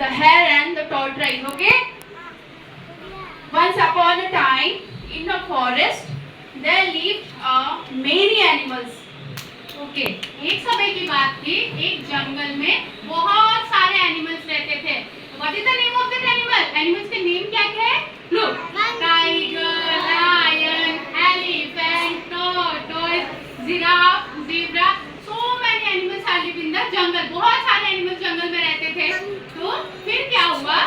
the hare and the tortoise. Okay. Once upon a time, in a forest, there lived many animals. Okay. एक समय की बात थी, एक जंगल में बहुत सारे एनिमल्स रहते थे. What is the name of that animal? Animals के नेम क्या क्या है? Look, tiger, lion, elephant, tortoise, giraffe, zebra. So many animals are live in the jungle. बहुत सारे एनिमल्स जंगल में रहते थे. तो फिर क्या हुआ?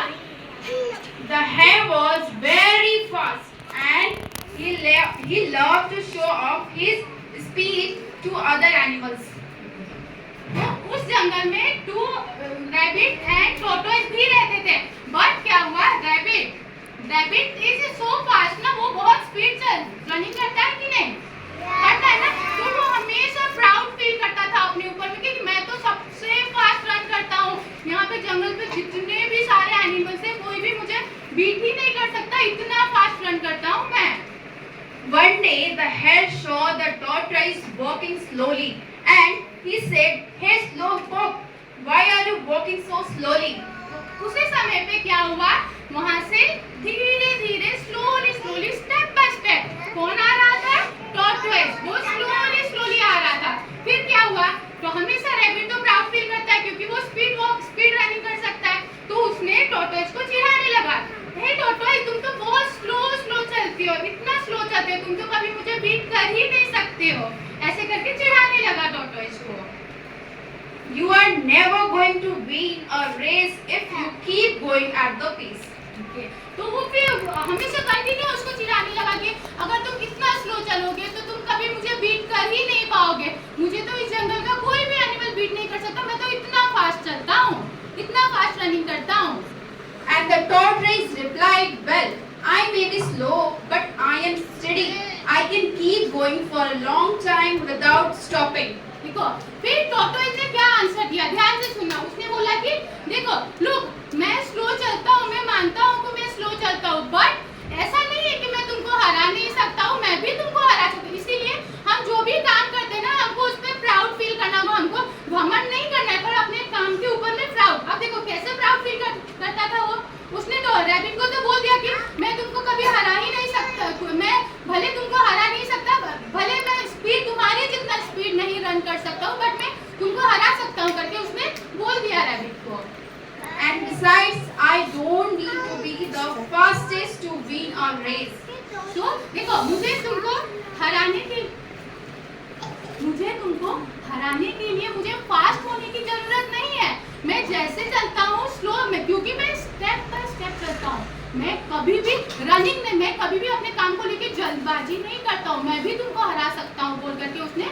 The hare was very fast and he loved to show off his speed to other animals. उस जंगल में 2 रैबिट एंड टोर्टोइस भी रहते थे. बट क्या हुआ? रैबिट इज सो फास्ट ना, वो बहुत स्पीड से रनिंग करता है कि नहीं? करता है ना. तो वो हमेशा प्राउड फील करता था अपने ऊपर में कि मैं तो सबसे फास्ट रन करता हूँ. यहाँ पे जंगल पे जितने भी सारे एनिमल्स हैं, कोई भी मुझे बीट ही नहीं कर सकता, इतना फास्ट रन करता हूँ मैं. One day the hare saw the tortoise walking slowly and he said, "Hey slowpoke, why are you walking so slowly?" उसी समय पे क्या हुआ? वहाँ से धीरे-धीरे slowly step by step कौन आ रहा था? tortoise. वो slowly आ रहा था. फिर क्या हुआ? तो हमेशा रैबिट तो प्राउड फील करता है क्योंकि वो स्पीड रनिंग कर सकता है. तो उसने टॉर्टोइस को चिढ़ाने लगा. हे टॉर्टोइस, तुम तो बहुत स्लो चलती हो, इतना स्लो चलते हो, तुम तो कभी मुझे बीट कर ही नहीं सकते हो. ऐसे करके चिढ़ाने लगा टॉर्टोइस को. You are never going to win a race if you keep going at the pace. Okay. तो वो फिर हमेशा कंटिन्यू उसको चिढ़ाने लगा कि अगर तुम इतना स्लो चलोगे तो तुम कभी मुझे बीट कर ही नहीं पाओगे. मुझे तो इस जंगल का कोई भी एनिमल बीट नहीं कर सकता, मैं तो इतना फास्ट चलता हूँ, इतना फास्ट रनिंग करता हूँ. And the tortoise replied, "Well, I may be slow, but I am steady. I can keep going for a long time without stopping." देखो, फिर टॉर्टोइस ने क्या आंसर दिया? ध्यान से सुनना. उसने बोला कि देखो, look, मैं स्लो चलता हूँ, मैं मानता हूँ कि मैं स्लो चलता हूँ, बट ऐसा नहीं है कि मैं तुमको हरा नहीं सकता हूँ, मैं भी तुमको हरा सकता हूँ. इसीलिए हम जो भी काम करते हैं ना, हमको उस पर प्राउड फील करना होगा. हमको घमंड नहीं करना है, पर अपने काम के ऊपर में प्राउड. अब देखो कैसे प्राउड फील करता था वो. उसने तो रैबिट को तो बोल दिया कि मैं तुमको कभी हरा ही नहीं सकता, मैं भले तुमको हरा नहीं सकता, भले मैं स्पीड तुम्हारी जितना स्पीड नहीं रन कर सकता हूँ, बट मैं तुमको हरा सकता हूँ करके उसने बोल दिया रैबिट को. And besides, I don't need to be the fastest to win a race. तो देखो, मुझे तुमको हराने के लिए मुझे फास्ट होने की जरूरत नहीं है. मैं जैसे चलता हूँ स्लो में, क्योंकि मैं स्टेप बाय स्टेप चलता हूँ. मैं कभी भी रनिंग में, मैं कभी भी अपने काम को लेके जल्दबाजी नहीं करता हूँ. मैं भी तुमको हरा सकता हूँ बोल करके उसने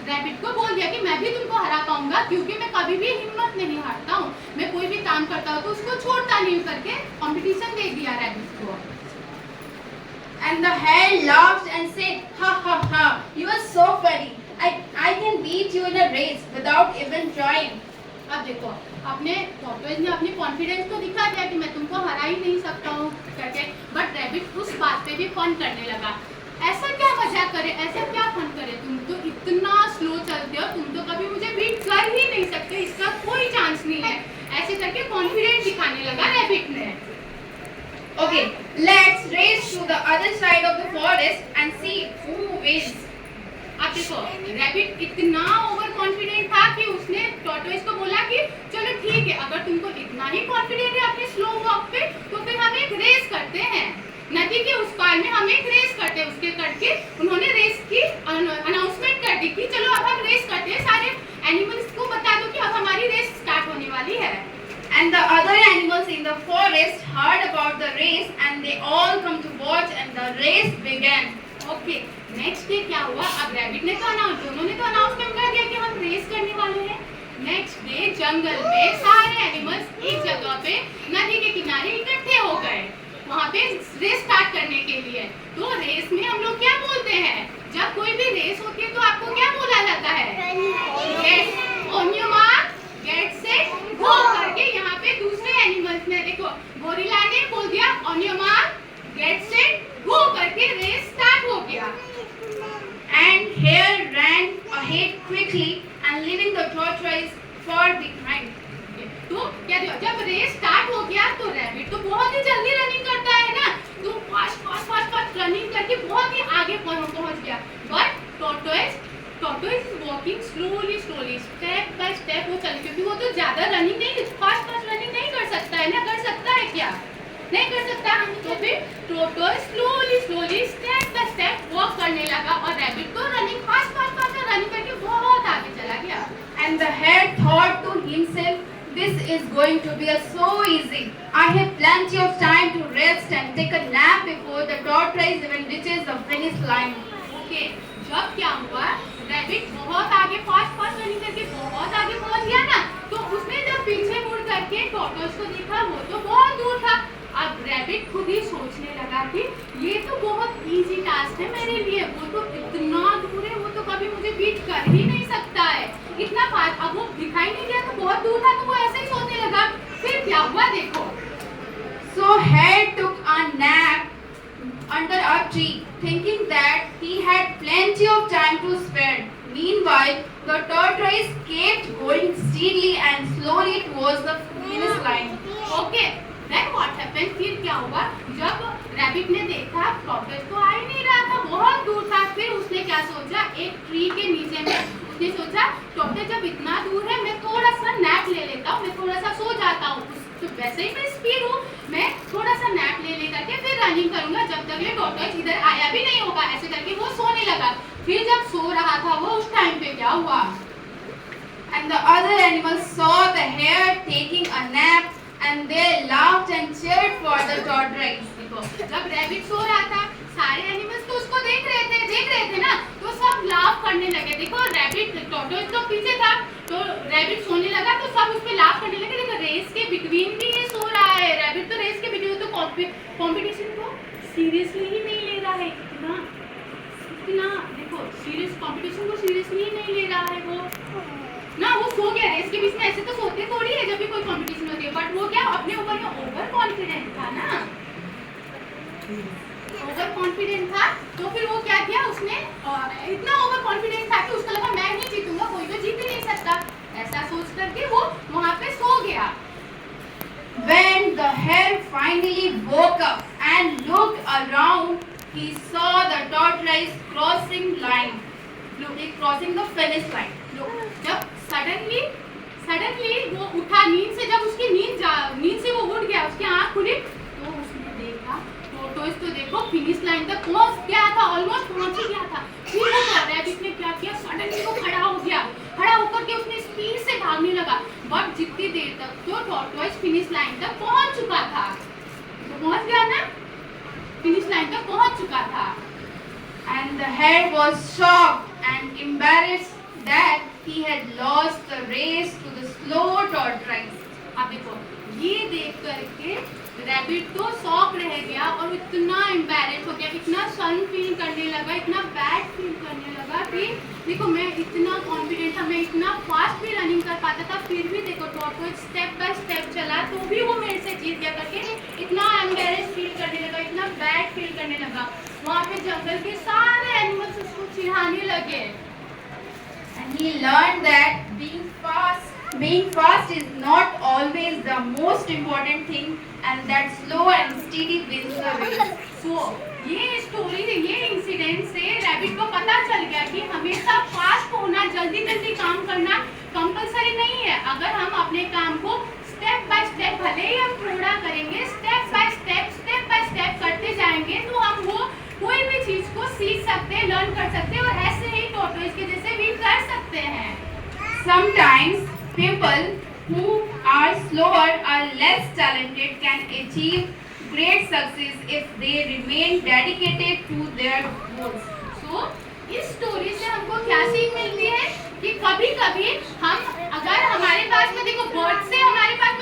रैबिट को बोल दिया कि मैं भी तुमको हरा पाऊंगा, क्योंकि मैं कभी भी हिम्मत नहीं हारता हूँ. मैं कोई भी काम करता हूँ तो उसको छोड़ता नहीं करके कंपटीशन दे दिया रैबिट को. And the hare laughed and said, "Ha ha ha! You are so funny. I can beat you in a race without even trying." अब देखो, अपने टॉर्टोइस ने अपनी कॉन्फिडेंस को दिखा दिया कि मैं तुमको हरा ही नहीं सकता हूँ करके. बट रैबिट उस बात पे भी फन करने लगा. ऐसा क्या मजाक करे, ऐसा क्या फन करे, तुम तो इतना स्लो चलते हो, तुम तो कभी मुझे बीट कर ही नहीं सकते, इसका कोई चांस नहीं है. ऐसे करके कॉन्फिडेंस दिखाने लगा रैबिट ने. Okay, let's race to the other side of the forest and see who wins. अब देखो, रैबिट इतना ओवर कॉन्फिडेंट था कि उसने टॉर्टोइस को बोला कि चलो ठीक है, अगर तुमको इतना ही कॉन्फिडेंट है अपने स्लो वॉक पे, तो फिर हम एक रेस करते हैं. नदी के उस पार में हम एक रेस करते हैं. उसके करके उन्होंने रेस की अनाउंसमेंट कर दी कि चलो अब हम रेस करते हैं. सारे एनिमल्स को बता दो कि अब हमारी रेस स्टार्ट होने वाली है. And the other animals in the forest heard about the race and they all come to watch and the race began. Okay, next day क्या हुआ? अब रैबिट ने तो उन्होंने तो अनाउंसमेंट कर दिया कि हम रेस करने वाले हैं. नेक्स्ट डे जंगल में सारे एनिमल्स एक जगह पे नदी के किनारे इकट्ठे हो गए, वहाँ पे रेस स्टार्ट करने के लिए. तो रेस में हम लोग क्या बोलते हैं? जब कोई भी रेस होती है तो आपको क्या बोला जाता है? Get on your mark, get set, go करके. यहाँ पे दूसरे एनिमल्स ने देखो, गोरिल्ला ने बोल दिया on your mark, get set, go करके रेस स्टार्ट हो गया. And hare ran ahead quickly and leaving the tortoise far behind. तो तो क्या देखो, जब रेस स्टार्ट हो गया तो रैबिट तो बहुत ही जल्दी रनिंग करता है ना, तो fast fast fast fast running करके बहुत ही आगे पहुंच गया। But tortoise walking slowly slowly, step by step वो चल, क्योंकि वो तो ज्यादा रनिंग नहीं, फास्ट फास्ट रनिंग नहीं कर सकता है ना, कर सकता है क्या, नहीं कर सकता। तो फिर tortoise slowly slowly step by step walk करने लगा और रैबिट तो running fast fast fast running करके बहुत आगे चला गया। And the hare thought to himself, this is going to be so easy. I have plenty of time to rest and take a nap before the tortoise even reaches the finish line. Okay, जब क्या हुआ, rabbit बहुत आगे fast fast running करके बहुत आगे पहुंच गया ना, तो उसने जब पीछे मुड़ करके टॉर्टोइज को देखा, वो तो बहुत दूर था। अब रैबिट खुद ही सोचने लगा कि ये तो बहुत इजी टास्क है मेरे लिए, वो तो इतना दूर है, वो तो कभी मुझे बीट कर ही नहीं सकता है इतना फास्ट। अब वो दिखाई नहीं दिया तो बहुत दूर था, तो वो ऐसे ही सोचने लगा। फिर क्या हुआ देखो। So hare took a nap under a tree, thinking that he had plenty of time to spare. Meanwhile, the tortoise kept going steadily and slowly towards the finish line. Okay, then what happened? फिर क्या हुआ, जब rabbit ने देखा tortoise तो आ ही नहीं रहा था, बहुत दूर था, फिर उसने क्या सोचा, एक ट्री के नीचे में उसने सोचा टॉर्टोइज जब इतना दूर है, मैं थोड़ा सा नैप ले लेता हूँ, मैं थोड़ा सा सो जाता हूँ, तो वैसे ही मैं स्पीड हूँ, मैं थोड़ा सा नैप ले करके फिर रनिंग करूंगा जब तक ये टॉर्टोइज इधर आया भी नहीं होगा। ऐसे करके वो सोने लगा। फिर जब सो रहा था वो, उस टाइम पे क्या हुआ, And the other animals saw the hare taking a nap and they laughed and cheered for the tortoise. देखो, जब रैबिट सो रहा था, सारे एनिमल्स तो उसको देख रहे थे ना, तो सब लाफ करने लगे। देखो रैबिट, टॉर्टोइज तो पीछे था, तो रैबिट सोने लगा तो सब उस पे लाफ करने लगे। देखो रेस के बिटवीन भी ये सो रहा है, रैबिट तो रेस के बिटवीन, तो कंपटीशन को सीरियसली ही नहीं ले रहा है। इतना देखो, सीरियस कंपटीशन को सीरियसली ही नहीं ले रहा है वो ना, वो सो गया रेस के बीच में। ऐसे तो सोते थोड़ी है जब भी कोई कंपटीशन होती है, बट वो क्या अपने ऊपर में ओवर कॉन्फिडेंट था ना, ओवर कॉन्फिडेंट था। तो फिर वो क्या किया, उसने इतना ओवर कॉन्फिडेंट था कि उसको लगा मैं नहीं जीतूंगा, कोई तो जीत ही नहीं सकता, ऐसा सोच करके वो वहां पे सो गया। When the hare finally woke up and looked around, he saw the tortoise crossing the finish line. जब सडनली वो उठा नींद से, जब उसकी नींद से वो उठ गया, उसकी आंख खुली, तो उसने देखा टॉर्टोइज तो देखो फिनिश लाइन तक पहुंच गया था, ऑलमोस्ट पहुंच ही गया था। फिर वो रैबिट ने क्या किया, सडनली वो खड़ा हो गया, खड़ा होकर के उसने स्पीड से भागने लगा। बट जितनी देर तक तो टॉर्टोइज फिनिश लाइन तक पहुंच चुका था, तो पहुंच गया ना, फिनिश लाइन तक पहुंच चुका था। And the hare was shocked and embarrassed that he had lost the race to the slow tortoise. अब देखो, ये देख करके रैबिट तो शॉक रह गया और इतना एम्बैरेस हो गया, इतना शर्म फील करने लगा, इतना बैड फील करने लगा कि देखो मैं इतना कॉन्फिडेंट था, मैं इतना फास्ट भी रनिंग कर पाता था, फिर भी देखो टॉर्टोइज स्टेप बाय स्टेप चला तो भी वो मेरे से जीत गया करके इतना एम्बैरेस फील करने लगा, इतना बैड फील करने लगा। वहाँ पे जंगल के सारे एनिमल्स उसको चिढ़ाने लगे। And he learned that being fast is not always the most important thing, and that slow and steady wins the race. So, ये स्टोरी, ये इंसिडेंट से रैबिट को पता चल गया कि हमेशा फास्ट होना, जल्दी जल्दी काम करना कंपलसरी नहीं है। अगर हम अपने काम को स्टेप बाय स्टेप, भले ही हम थोड़ा करेंगे, स्टेप बाय स्टेप करते जाएंगे, तो हम वो कोई भी चीज को सीख सकते हैं, लर्न कर सकते हैं, और ऐसे ही टॉर्टोइज के जैसे भी कर सकते हैं। Sometimes people who are slower or less talented can achieve great success if they remain dedicated to their goals. So, इस स्टोरी से हमको क्या सीख मिलती है कि कभी कभी हम, अगर हमारे पास में देखो बर्ड से हमारे पास